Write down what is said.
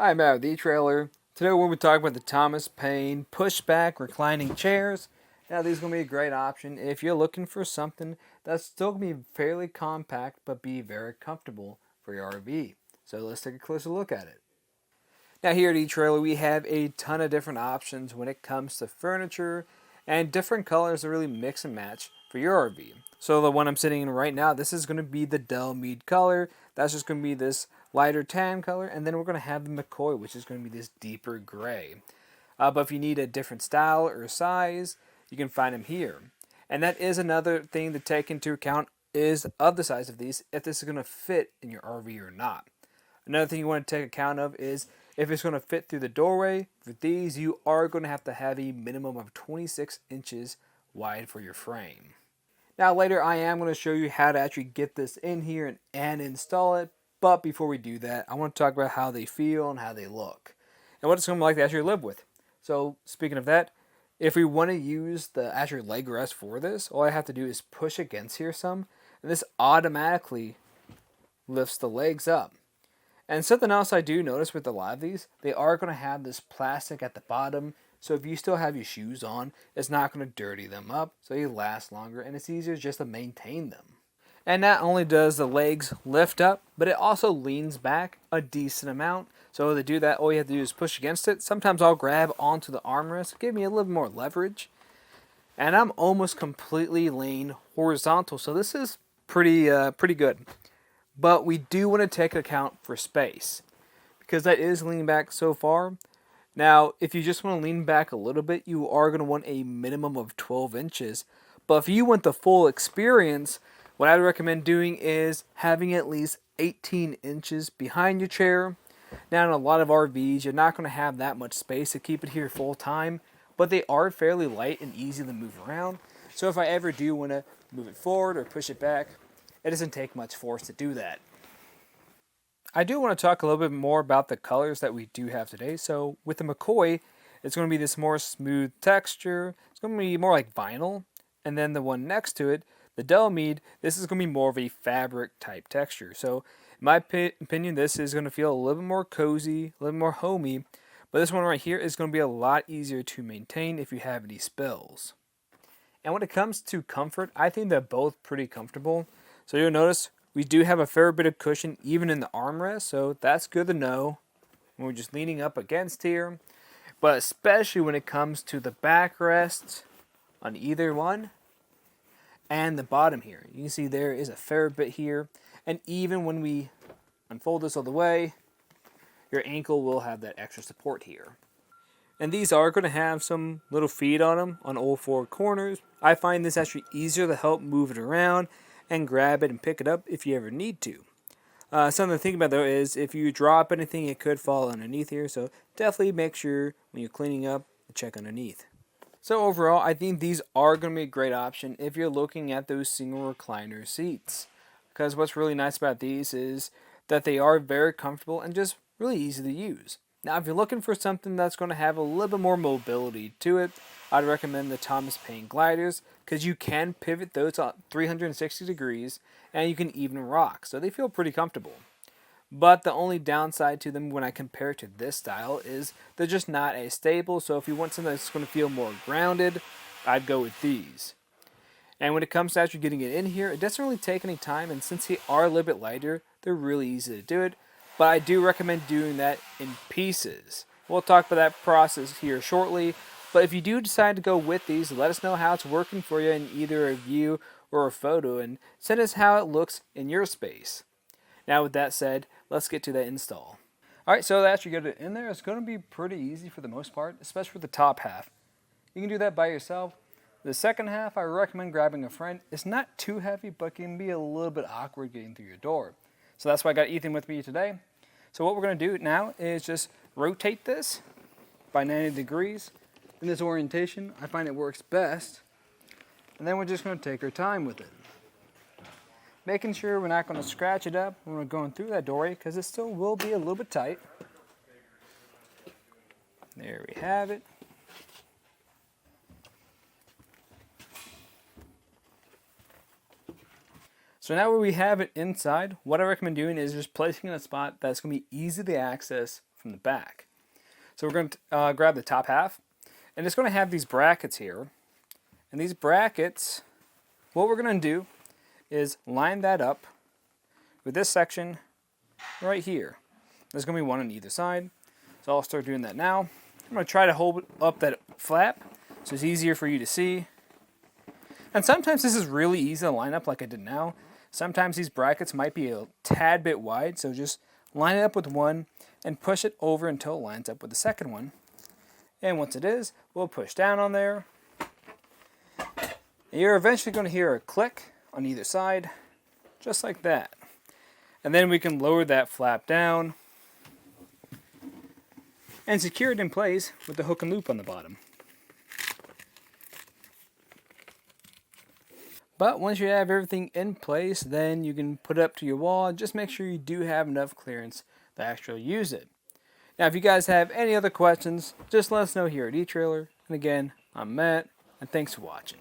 Hi, Matt with etrailer. Today we'll be talking about the Thomas Payne Pushback Reclining Chairs. Now these are going to be a great option if you're looking for something that's still going to be fairly compact but be very comfortable for your RV. So let's take a closer look at it. Now here at etrailer we have a ton of different options when it comes to furniture and different colors to really mix and match for your RV. So the one I'm sitting in right now, this is going to be the Dell Mead color. That's just going to be this lighter tan color, and then we're going to have the McCoy, which is going to be this deeper gray. But if you need a different style or size, you can find them here. And that is another thing to take into account is of the size of these, if this is going to fit in your RV or not. Another thing you want to take account of is if it's going to fit through the doorway. For these, you are going to have a minimum of 26 inches wide for your frame. Now later I am going to show you how to actually get this in here and install it. But before we do that, I want to talk about how they feel and how they look and what it's going to be like to actually live with. So speaking of that, if we want to use the actual leg rest for this, all I have to do is push against here some, and this automatically lifts the legs up. And something else I do notice with a lot of these, they are going to have this plastic at the bottom. So if you still have your shoes on, it's not going to dirty them up, so they last longer and it's easier just to maintain them. And not only does the legs lift up, but it also leans back a decent amount. So to do that, all you have to do is push against it. Sometimes I'll grab onto the armrest, give me a little more leverage. And I'm almost completely laying horizontal, so this is pretty good. But we do want to take account for space, because that is leaning back so far. Now, if you just want to lean back a little bit, you are going to want a minimum of 12 inches. But if you want the full experience, what I'd recommend doing is having at least 18 inches behind your chair. Now, in a lot of RVs, you're not going to have that much space to keep it here full time, but they are fairly light and easy to move around. So if I ever do want to move it forward or push it back, it doesn't take much force to do that. I do want to talk a little bit more about the colors that we do have today. So with the McCoy, it's going to be this more smooth texture. It's going to be more like vinyl. And then the one next to it, the Dell Mead, this is going to be more of a fabric type texture. So in my opinion, this is going to feel a little bit more cozy, a little more homey. But this one right here is going to be a lot easier to maintain if you have any spills. And when it comes to comfort, I think they're both pretty comfortable. So you'll notice we do have a fair bit of cushion even in the armrest, so that's good to know when we're just leaning up against here. But especially when it comes to the backrests on either one and the bottom here. You can see there is a fair bit here, and even when we unfold this all the way, your ankle will have that extra support here. And these are going to have some little feet on them on all four corners. I find this actually easier to help move it around and grab it and pick it up if you ever need to. Something to think about though is if you drop anything, it could fall underneath here, so definitely make sure when you're cleaning up to check underneath. So overall, I think these are going to be a great option if you're looking at those single recliner seats, because what's really nice about these is that they are very comfortable and just really easy to use. Now, if you're looking for something that's going to have a little bit more mobility to it, I'd recommend the Thomas Payne gliders, because you can pivot those 360 degrees and you can even rock, so they feel pretty comfortable. But the only downside to them when I compare it to this style is they're just not as stable, so if you want something that's going to feel more grounded, I'd go with these. And when it comes to actually getting it in here, it doesn't really take any time, and since they are a little bit lighter, they're really easy to do it. But I do recommend doing that in pieces. We'll talk about that process here shortly. But if you do decide to go with these, let us know how it's working for you in either a view or a photo, and send us how it looks in your space. Now with that said, let's get to the install. Alright, so after you get it in there, it's going to be pretty easy for the most part, especially for the top half. You can do that by yourself. The second half, I recommend grabbing a friend. It's not too heavy, but can be a little bit awkward getting through your door. So that's why I got Ethan with me today. So what we're going to do now is just rotate this by 90 degrees. In this orientation, I find it works best. And then we're just going to take our time with it. Making sure we're not going to scratch it up when we're going through that doorway, because it still will be a little bit tight. There we have it. So now where we have it inside, what I recommend doing is just placing it in a spot that's going to be easy to access from the back. So we're going to grab the top half, and it's going to have these brackets here. And these brackets, what we're going to do is line that up with this section right here. There's going to be one on either side. So I'll start doing that now. I'm going to try to hold up that flap so it's easier for you to see. And sometimes this is really easy to line up like I did now. Sometimes these brackets might be a tad bit wide, so just line it up with one and push it over until it lines up with the second one. And once it is, we'll push down on there. And you're eventually going to hear a click on either side, just like that. And then we can lower that flap down and secure it in place with the hook and loop on the bottom. But once you have everything in place, then you can put it up to your wall. Just make sure you do have enough clearance to actually use it. Now, if you guys have any other questions, just let us know here at eTrailer. And again, I'm Matt, and thanks for watching.